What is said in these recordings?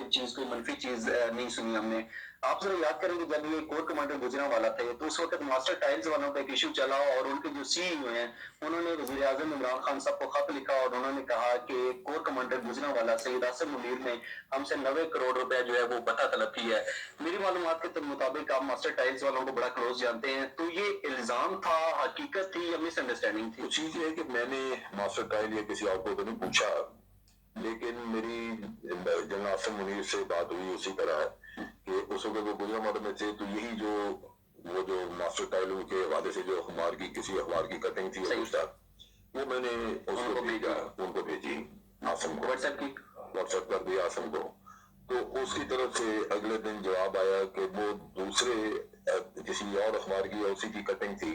Negative चीज, कोई मनफी चीज नहीं सुनी हमने। आप जरा याद करें कि जब ये कोर कमांडर गुजरांवाला थे तो उस वक्त मास्टर टाइल्स वालों पे एक इशू चला और उनके जो सीईओ हैं उन्होंने वजीर आजम इमरान खान साहब को खत लिखा और उन्होंने कहा कि कोर कमांडर गुजरांवाला सैयद आसिम मुनीर ने हमसे 90 करोड़ रुपए जो है वो बता तलब की है। मेरी मालूमात के मुताबिक आप मास्टर टाइल्स वालों को बड़ा क्लोज जानते हैं, तो ये इल्जाम था, हकीकत थी या मिसअंडरस्टैंडिंग थी? चीज ये है कि मैंने मास्टर टाइल या किसी और को तो नहीं पूछा, लेकिन मेरी जनरल आसिम मुनीर से बात हुई उसी तरह कि उस वक्त वो गुजरांवाला में थे, तो यही जो वो जो मास्टर टाइल के हवाले से जो अखबार की किसी अखबार की कटिंग थी वो मैंने उसको भेजा, उनको भेजी आसिम को, व्हाट्सएप कर दिया आसिम को। तो उसकी तरफ से अगले दिन जवाब आया कि वो दूसरे किसी और अखबार की उसी की कटिंग थी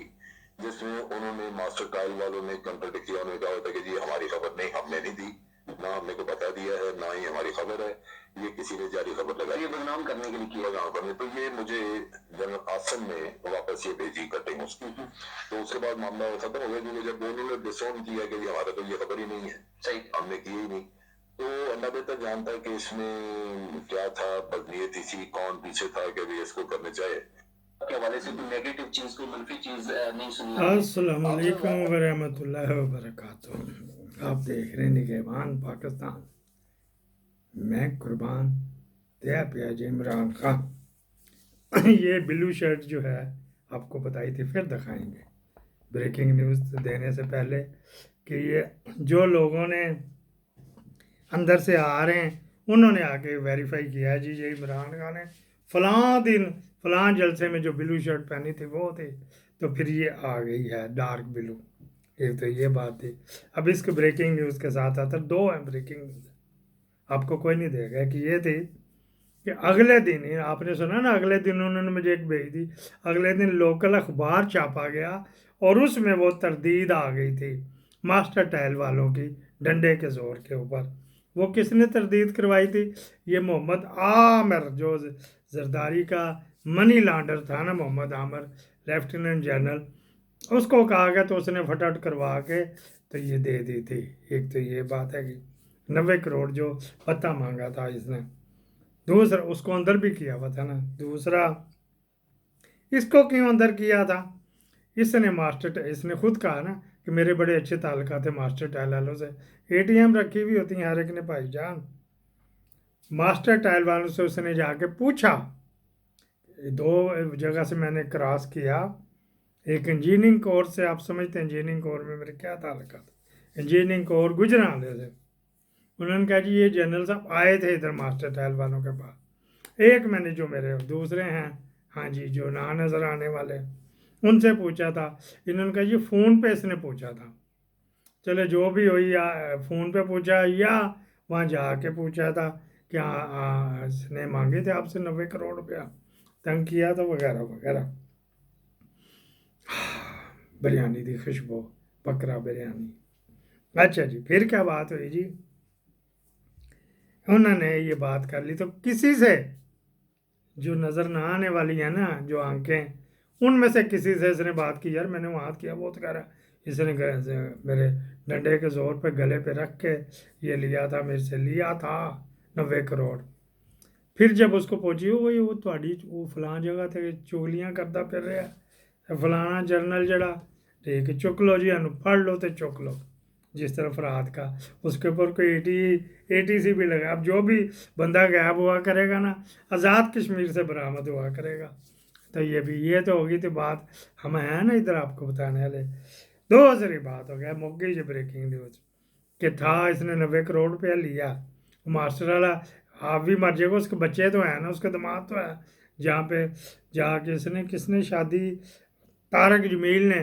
जिसमें उन्होंने मास्टर टाइल वालों ने कंट्राडिक्ट किया। उन्होंने कहा होता कि जी हमारी खबर नहीं, हमने नहीं दी, ना हमने को बता दिया है, ना ही हमारी खबर है, ये किसी ने जारी खबर लगाई, ये बदनाम करने के लिए किया। बदनाम करने। तो ये मुझे जनरल आसिम ने वापस ये भेजी कटिंग उसकी। तो उसके बाद मामला खत्म हो गया, क्योंकि जब उन्होंने डिसोन किया कि हमारा तो ये खबर ही नहीं है, सही, हमने की ही नहीं, तो अल्लाह बेहतर जानता है कि इसमें क्या था, बदनीयत थी, कौन पीछे था कि भी इसको करने चाहे के हवाले से कोई नेगेटिव चीज, कोई मनफी चीज नहीं सुनी। अस्सलाम वालेकुम वरहमतुल्लाहि वबरकातुहू। आप देख रहे हैं निगहबान पाकिस्तान, मैं कुर्बान दया प्याज इमरान खान। ये ब्लू शर्ट जो है आपको बताई थी, फिर दिखाएंगे ब्रेकिंग न्यूज़ देने से पहले कि ये जो लोगों ने अंदर से आ रहे हैं उन्होंने आके वेरीफाई किया जी ये इमरान खान ने फलां दिन फलां जलसे में जो ब्लू शर्ट पहनी थी वो थी, तो फिर ये आ गई है डार्क ब्लू। एक तो ये बात थी। अब इसके ब्रेकिंग न्यूज़ के साथ आता दो हैं ब्रेकिंग न्यूज़, आपको कोई नहीं देगा कि ये थी कि अगले दिन ही आपने सुना ना, अगले दिन उन्होंने मुझे एक भेज दी, अगले दिन लोकल अखबार छापा गया और उसमें वो तरदीद आ गई थी मास्टर टाइल वालों की डंडे के जोर के ऊपर। वो किसने तरदीद करवाई थी? ये मोहम्मद आमिर जो जरदारी का मनी लॉन्डर था ना, मोहम्मद आमिर लेफ्टिनेंट जनरल, उसको कहा गया तो उसने फटाफट करवा के तो ये दे दी थी। एक तो ये बात है कि 90 करोड़ जो पता मांगा था इसने, दूसरा उसको अंदर भी किया हुआ था ना, दूसरा इसको क्यों अंदर किया था? इसने खुद कहा ना कि मेरे बड़े अच्छे ताल्लुकात थे मास्टर टाइल वालों से। एटीएम रखी हुई होती हैं हर एक ने भाईजान। मास्टर टाइल वालों से उसने जाके पूछा, दो जगह से मैंने क्रॉस किया, एक इंजीनियरिंग कोर्स से, आप समझते हैं इंजीनियरिंग कोर्स में मेरे क्या ताल्लुकात, इंजीनियरिंग कोर्स गुजरांवाले से। उन्होंने कहा जी ये जनरल साहब आए थे इधर मास्टर टाइल वालों के पास। एक मैंने जो मेरे दूसरे हैं, हाँ जी, जो ना नज़र आने वाले, उनसे पूछा था। इन्होंने कहा जी फ़ोन पे इसने पूछा था। चले जो भी हो, या फ़ोन पे पूछा या वहाँ जाके पूछा था कि इसने मांगे थे आपसे 90 करोड़ रुपया, तंग किया था वगैरह वगैरह। बिरयानी दी खुशबू, बकरा बिरयानी। अच्छा जी, फिर क्या बात हुई जी? उन्होंने ये बात कर ली तो किसी से जो नज़र ना आने वाली है ना, जो आंखें, उनमें से किसी से इसने बात की, यार मैंने वहाँ किया, वो तो कह रहा इसने मेरे डंडे के ज़ोर पे गले पे रख के ये लिया था, मेरे से लिया था 90 करोड़। फिर जब उसको पहुँची वो थोड़ी वो फलां जगह थे चुगलियाँ करता फिर रहा फलाना जर्नल जड़ा, ठीक है चुक लो जी, पढ़ लो तो चुक लो। जिस तरफ रात का उसके ऊपर कोई एटीसी भी लगा। अब जो भी बंदा गायब हुआ करेगा ना, आज़ाद कश्मीर से बरामद हुआ करेगा। तो ये तो होगी तो बात हम हैं ना इधर आपको बताने वाले। दूसरी बात हो गया मुक गई जो ब्रेकिंग न्यूज़ कि था इसने 90 करोड़ रुपया लिया। मास्टर वाला आप भी मर जाएगा, उसके बच्चे तो हैं ना, उसके दिमाग तो है, जहाँ पे जाके किसने शादी तारक जमील ने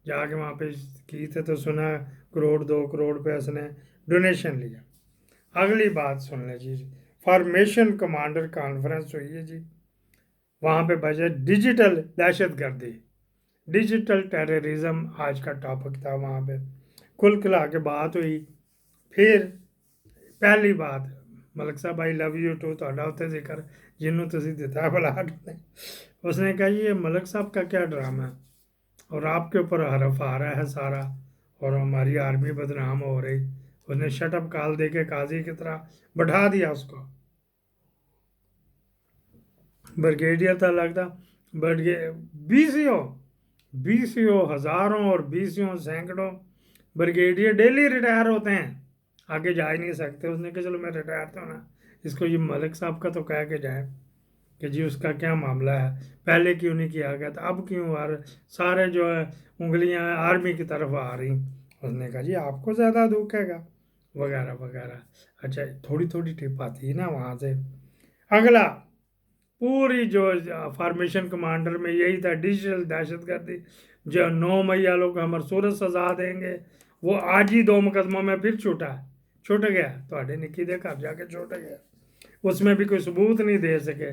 जाके वहाँ पे की थे, तो सुना करोड़ 2 करोड़ रुपये उसने डोनेशन लिया। अगली बात सुन लें जी, फॉर्मेशन कमांडर कॉन्फ्रेंस हुई है जी, वहाँ पे बजट डिजिटल दहशतगर्दी, डिजिटल टेररिज्म आज का टॉपिक था वहाँ पे। कुल खिला के बात हुई। फिर पहली बात, मलिक साहब आई लव यू टू ਤੁਹਾਡਾ ਉੱਤੇ ਜ਼ਿਕਰ ਜਿਹਨੂੰ ਤੁਸੀਂ ਦਿੱਤਾ ਬਲਾਟ ने, उसने कहा ये मलिक साहब का क्या ड्रामा है और आपके ऊपर हरफ आ रहा है सारा और हमारी आर्मी बदनाम हो रही। उसने शटअप कॉल दे के काजी की तरह बैठा दिया उसको। ब्रिगेडियर था लगता, बीसीओ हज़ारों और बीसीओ सैकड़ों ब्रिगेडियर डेली रिटायर होते हैं, आगे जा ही नहीं सकते। उसने कहा चलो मैं रिटायर तो ना, इसको ये मलिक साहब का तो कह के जाए कि जी उसका क्या मामला है, पहले क्यों नहीं किया गया था, अब क्यों आ रहे सारे जो है उंगलियां आर्मी की तरफ आ रही। उसने कहा जी आपको ज़्यादा दुख हैगा वगैरह वगैरह। अच्छा थोड़ी थोड़ी टिप आती है ना वहाँ से। अगला पूरी जो फॉर्मेशन कमांडर में यही था, डिजिटल दहशतगर्दी, जो 9 मई लोग हमारे सूरत सजा देंगे, वो आज ही 2 मुकदमों में फिर छुट गया, तो निकी दे घर जाके छुट गया, उसमें भी कोई सबूत नहीं दे सके।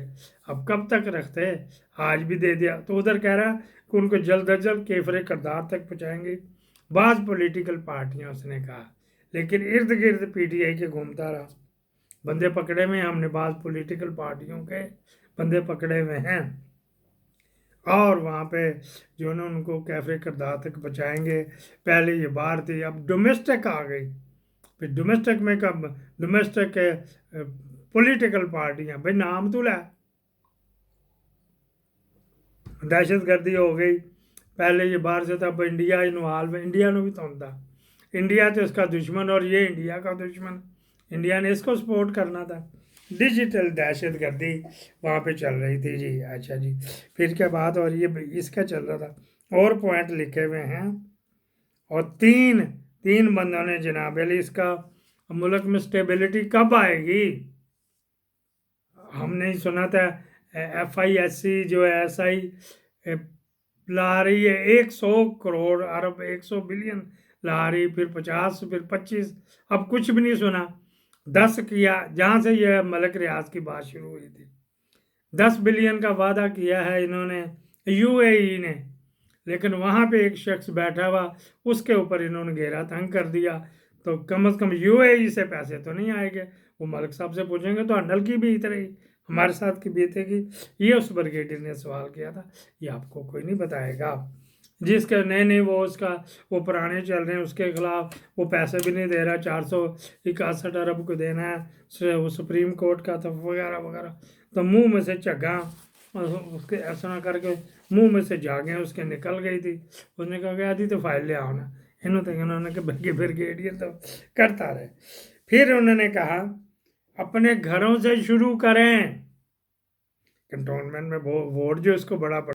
अब कब तक रखते, आज भी दे दिया। तो उधर कह रहा कि उनको जल्द अज जल्द केफरे करदार तक पहुँचाएंगे बाज़ पॉलिटिकल पार्टियाँ, उसने कहा। लेकिन इर्द गिर्द पीटीआई के घूमता रहा, बंदे पकड़े हुए हैं, हमने बाज़ पॉलिटिकल पार्टियों के बंदे पकड़े हुए हैं, और वहाँ पे जो है ना उनको कैफे करदार तक बचाएंगे। पहले ये बाहर थी, अब डोमेस्टिक आ गई, फिर डोमेस्टिक में कब डोमेस्टिक पॉलिटिकल पार्टियाँ, भाई नाम तो लै, दहशत गर्दी हो गई। पहले ये बाहर से था, अब इंडिया इन्वॉल्व, इंडिया ने भी तो होता, इंडिया तो इसका दुश्मन और ये इंडिया का दुश्मन, इंडिया ने इसको सपोर्ट करना था। डिजिटल दहशत गर्दी वहाँ पे चल रही थी जी। अच्छा जी, फिर क्या बात हो रही है, इसका चल रहा था, और पॉइंट लिखे हुए हैं, और तीन बंदों ने जनाब अली इसका मुल्क में स्टेबिलिटी कब आएगी, हमने ही सुना था FISC जो है SI ला रही है 100 करोड़ अरब 100 बिलियन ला रही, फिर 50, फिर 25, अब कुछ भी नहीं सुना। 10 किया, जहाँ से यह मलिक रियाज की बात शुरू हुई थी, 10 बिलियन का वादा किया है इन्होंने UAE ने, लेकिन वहाँ पे एक शख्स बैठा हुआ, उसके ऊपर इन्होंने घेरा तंग कर दिया। तो कम से कम UAE से पैसे तो नहीं आएंगे, वो मलिक साहब से पूछेंगे तो अंडल की भी इतनी हमारे साथ की बीतेगी। ये उस ब्रिगेडियर ने सवाल किया था, ये आपको कोई नहीं बताएगा, जिसके नहीं वो उसका वो पुराने चल रहे हैं, उसके खिलाफ वो पैसे भी नहीं दे रहा, 461 अरब को देना है वो सुप्रीम कोर्ट का, तो वगैरह वगैरह। तो मुंह में से झग्गा उसके ऐसा ना करके मुंह में से जागे उसके निकल गई थी। उसने कहा कि आदि तो फाइल ले आओ ना, इन्होंने कहा ब्रिगेडियर तो करता रहे। फिर उन्होंने कहा अपने घरों से शुरू करें, कंटोनमेंट में वोट जो इसको बड़ा